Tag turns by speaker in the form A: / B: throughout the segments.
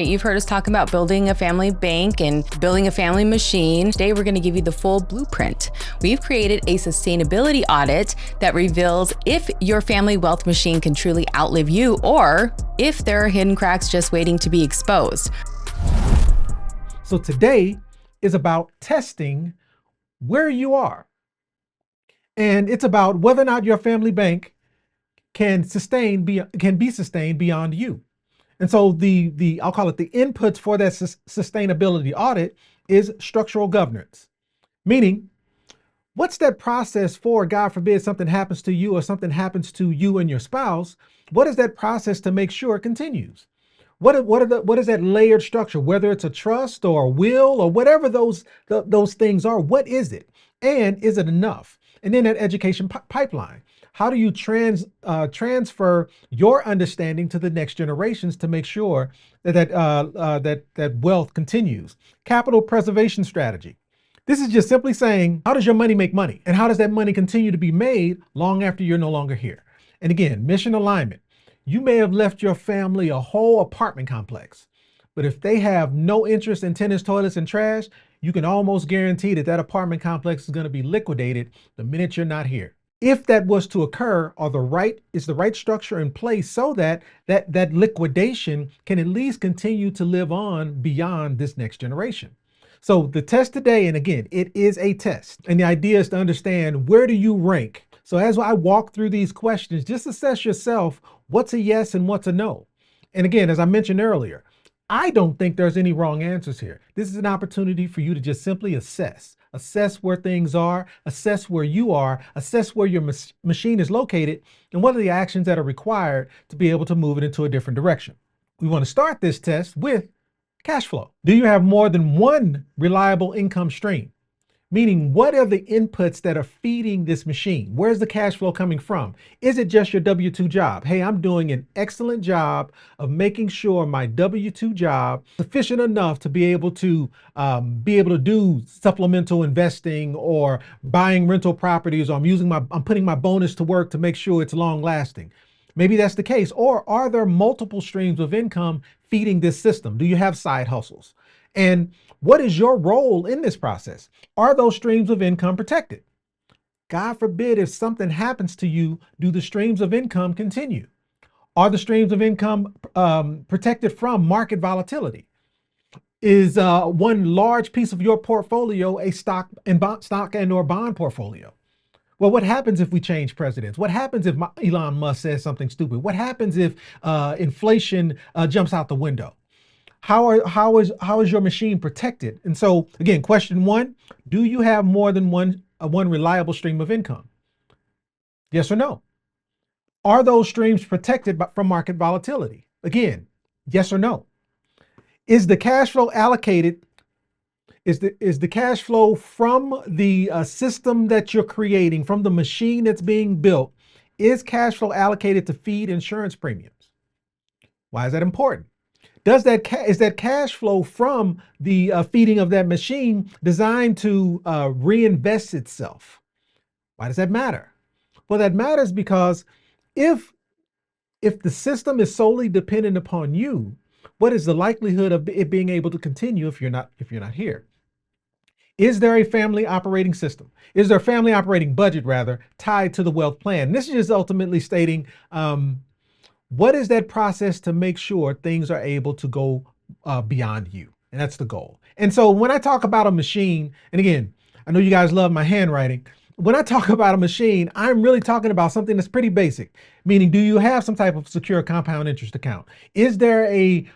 A: You've heard us talk about building a family bank and building a family machine. Today, we're going to give you the full blueprint. We've created a sustainability audit that reveals if your family wealth machine can truly outlive you or if there are hidden cracks just waiting to be exposed.
B: So today is about testing where you are. And it's about whether or not your family bank can be sustained beyond you. And so I'll call it the inputs for that sustainability audit is structural governance. Meaning, what's that process for, God forbid something happens to you or something happens to you and your spouse? What is that process to make sure it continues? What is that layered structure, whether it's a trust or a will or whatever those things are? What is it? And is it enough? And then that education pipeline. How do you transfer your understanding to the next generations to make sure that wealth continues? Capital preservation strategy. This is just simply saying, how does your money make money? And how does that money continue to be made long after you're no longer here? And again, mission alignment. You may have left your family a whole apartment complex, but if they have no interest in tenants, toilets, and trash, you can almost guarantee that apartment complex is going to be liquidated the minute you're not here. If that was to occur, is the right structure in place so that liquidation can at least continue to live on beyond this next generation? So the test today, and again, it is a test. And the idea is to understand, where do you rank? So as I walk through these questions, just assess yourself, what's a yes and what's a no? And again, as I mentioned earlier, I don't think there's any wrong answers here. This is an opportunity for you to just simply assess where things are, assess where you are, assess where your machine is located, and what are the actions that are required to be able to move it into a different direction. We want to start this test with cash flow. Do you have more than one reliable income stream? Meaning, what are the inputs that are feeding this machine? Where's the cash flow coming from? Is it just your W-2 job? Hey, I'm doing an excellent job of making sure my W-2 job is sufficient enough to be able to do supplemental investing or buying rental properties, or I'm putting my bonus to work to make sure it's long lasting. Maybe that's the case. Or are there multiple streams of income feeding this system? Do you have side hustles? And what is your role in this process? Are those streams of income protected? God forbid if something happens to you, do the streams of income continue? Are the streams of income protected from market volatility? Is one large piece of your portfolio a stock and or bond portfolio? Well, what happens if we change presidents? What happens if Elon Musk says something stupid? What happens if inflation jumps out the window? How is your machine protected? And so again, question one, do you have more than one reliable stream of income? Yes or no? Are those streams protected from market volatility? Again, yes or no? Is the cash flow allocated? Is the cash flow from the system that you're creating, from the machine that's being built, is cash flow allocated to feed insurance premiums? Why is that important? Is that cash flow from the feeding of that machine designed to reinvest itself? Why does that matter? Well, that matters because if the system is solely dependent upon you, what is the likelihood of it being able to continue if you're not here? Is there a family operating system? Is there a family operating budget, rather, tied to the wealth plan? And this is just ultimately stating, what is that process to make sure things are able to go beyond you? And that's the goal. And so when I talk about a machine, and again, I know you guys love my handwriting. When I talk about a machine, I'm really talking about something that's pretty basic, meaning, do you have some type of secure compound interest account? Is there a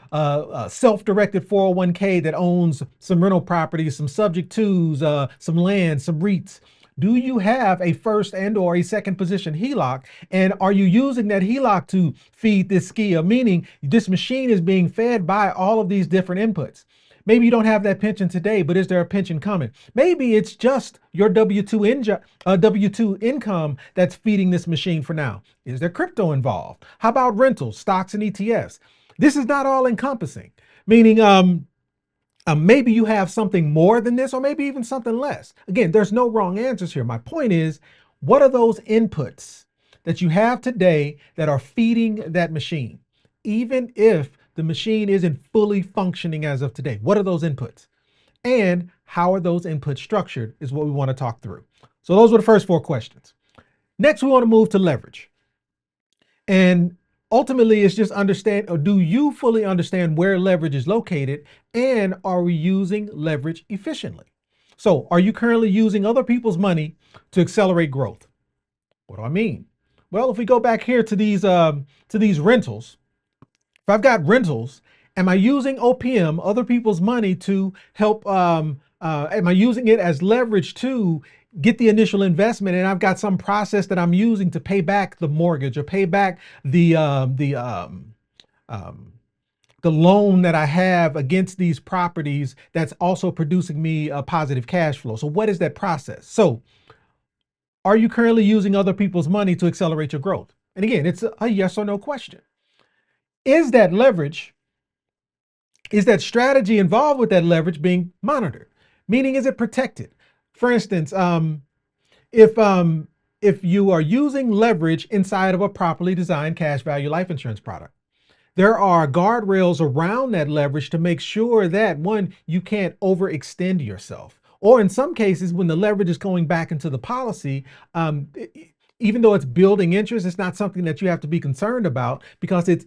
B: self-directed 401k that owns some rental properties, some subject twos, some land, some REITs? Do you have a first and or a second position HELOC? And are you using that HELOC to feed this SKIA? Meaning this machine is being fed by all of these different inputs. Maybe you don't have that pension today, but is there a pension coming? Maybe it's just your W-2 income that's feeding this machine for now. Is there crypto involved? How about rentals, stocks, and ETFs? This is not all encompassing, meaning maybe you have something more than this, or maybe even something less. Again, there's no wrong answers here. My point is, what are those inputs that you have today that are feeding that machine? Even if the machine isn't fully functioning as of today. What are those inputs? And how are those inputs structured is what we want to talk through. So those were the first 4 questions. Next, we want to move to leverage. And ultimately, it's just understand, or do you fully understand where leverage is located, and are we using leverage efficiently? So are you currently using other people's money to accelerate growth? What do I mean? Well, if we go back here to these rentals, if I've got rentals, am I using OPM, other people's money, to help? Am I using it as leverage to get the initial investment, and I've got some process that I'm using to pay back the mortgage or pay back the loan that I have against these properties that's also producing me a positive cash flow? So what is that process? So are you currently using other people's money to accelerate your growth? And again, it's a yes or no question. Is that leverage, is that strategy involved with that leverage being monitored? Meaning, is it protected? For instance, if you are using leverage inside of a properly designed cash value life insurance product, there are guardrails around that leverage to make sure that, one, you can't overextend yourself. Or in some cases, when the leverage is going back into the policy, even though it's building interest, it's not something that you have to be concerned about, because it's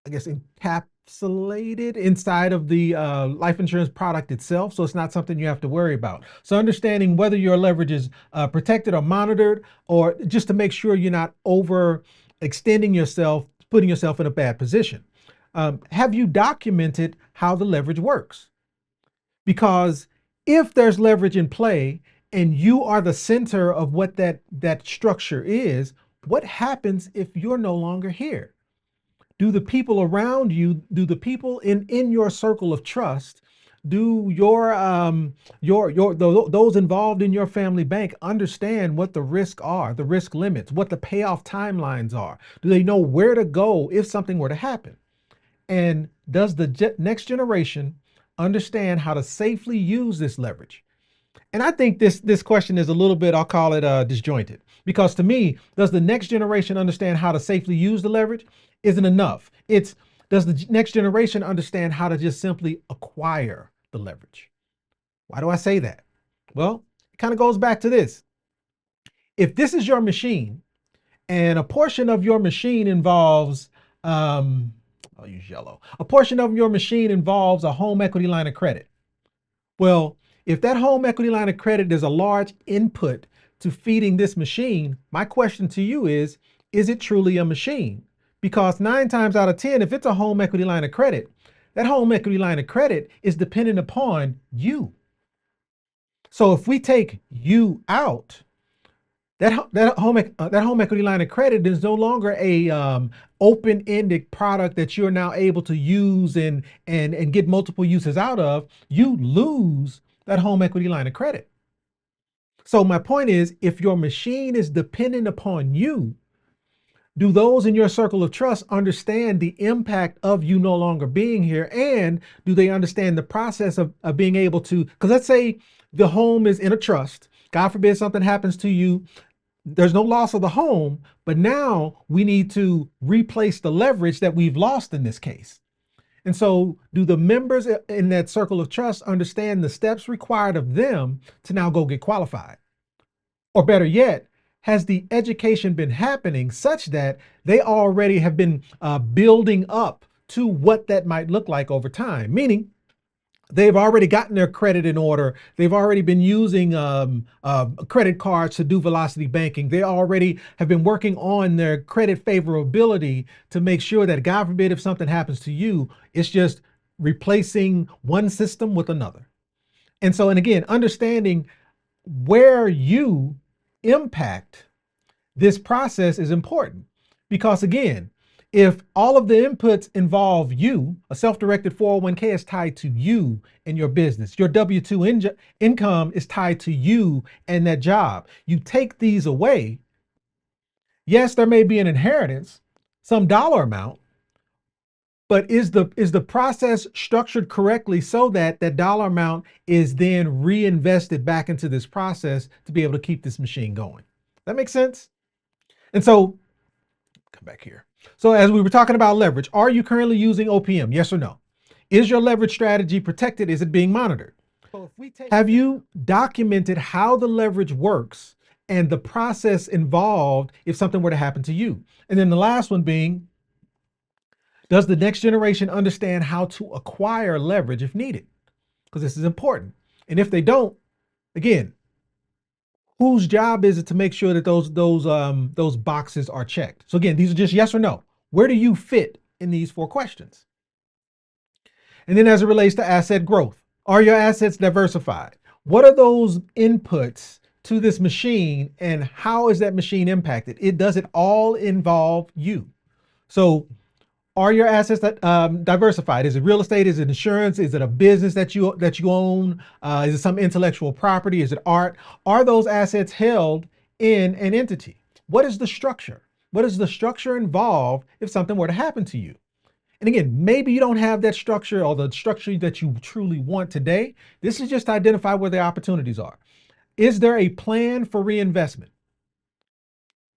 B: I guess encapsulated inside of the life insurance product itself. So it's not something you have to worry about. So understanding whether your leverage is protected or monitored, or just to make sure you're not overextending yourself, putting yourself in a bad position. Have you documented how the leverage works? Because if there's leverage in play and you are the center of what that structure is, what happens if you're no longer here? Do the people around you, do the people in your circle of trust, do those involved in your family bank understand what the risks are, the risk limits, what the payoff timelines are? Do they know where to go if something were to happen? And does the next generation understand how to safely use this leverage? And I think this question is a little bit, I'll call it disjointed, because to me, does the next generation understand how to safely use the leverage? Isn't enough. It's, does the next generation understand how to just simply acquire the leverage? Why do I say that? Well, it kind of goes back to this. If this is your machine, and a portion of your machine involves, I'll use yellow. A portion of your machine involves a home equity line of credit. Well, if that home equity line of credit is a large input to feeding this machine, my question to you is it truly a machine? Because 9 times out of 10, if it's a home equity line of credit, that home equity line of credit is dependent upon you. So if we take you out, that home equity line of credit is no longer a open-ended product that you're now able to use and get multiple uses out of. You lose that home equity line of credit. So my point is, if your machine is dependent upon you, do those in your circle of trust understand the impact of you no longer being here? And do they understand the process of being able to, because let's say the home is in a trust, God forbid something happens to you, there's no loss of the home, but now we need to replace the leverage that we've lost in this case. And so do the members in that circle of trust understand the steps required of them to now go get qualified? Or better yet, has the education been happening such that they already have been building up to what that might look like over time? Meaning, they've already gotten their credit in order. They've already been using credit cards to do velocity banking. They already have been working on their credit favorability to make sure that, God forbid, if something happens to you, it's just replacing one system with another. And so, and again, understanding where you impact this process is important, because again, if all of the inputs involve you, a self-directed 401k is tied to you and your business. Your W-2 income is tied to you and that job. You take these away. Yes, there may be an inheritance, some dollar amount, but is the process structured correctly so that that dollar amount is then reinvested back into this process to be able to keep this machine going? That makes sense? And so, come back here. So as we were talking about leverage, are you currently using OPM? Yes or no? Is your leverage strategy protected? Is it being monitored? Have you documented how the leverage works and the process involved if something were to happen to you? And then the last one being, does the next generation understand how to acquire leverage if needed? Because this is important. And if they don't, again, whose job is it to make sure that those boxes are checked? So again, these are just yes or no. Where do you fit in these 4 questions? And then as it relates to asset growth, are your assets diversified? What are those inputs to this machine and how is that machine impacted? Does it all involve you? So are your assets diversified? Is it real estate? Is it insurance? Is it a business that you own? Is it some intellectual property? Is it art? Are those assets held in an entity? What is the structure? What is the structure involved if something were to happen to you? And again, maybe you don't have that structure or the structure that you truly want today. This is just to identify where the opportunities are. Is there a plan for reinvestment?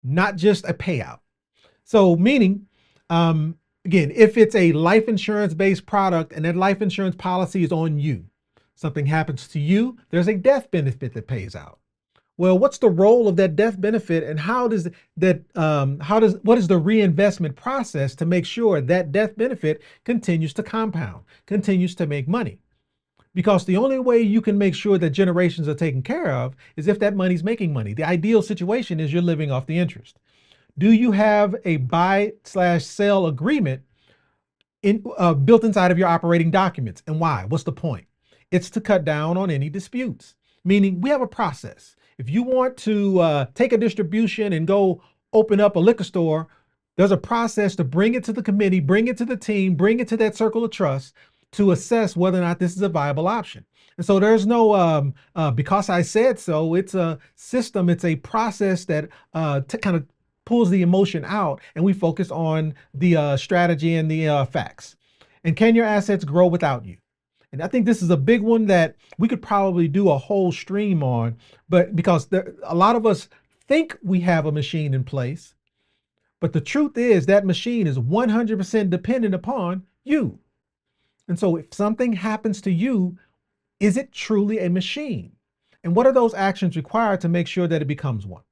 B: Not just a payout. So meaning, again, if it's a life insurance based product and that life insurance policy is on you, something happens to you, there's a death benefit that pays out. Well, what's the role of that death benefit, and what is the reinvestment process to make sure that death benefit continues to compound, continues to make money? Because the only way you can make sure that generations are taken care of is if that money's making money. The ideal situation is you're living off the interest. Do you have a buy/sell agreement built inside of your operating documents? And why? What's the point? It's to cut down on any disputes, meaning we have a process. If you want to take a distribution and go open up a liquor store, there's a process to bring it to the committee, bring it to the team, bring it to that circle of trust to assess whether or not this is a viable option. And so there's no because I said so. It's a system. It's a process that kind of pulls the emotion out, and we focus on the strategy and the facts. And can your assets grow without you? And I think this is a big one that we could probably do a whole stream on, but because a lot of us think we have a machine in place, but the truth is that machine is 100% dependent upon you. And so if something happens to you, is it truly a machine? And what are those actions required to make sure that it becomes one?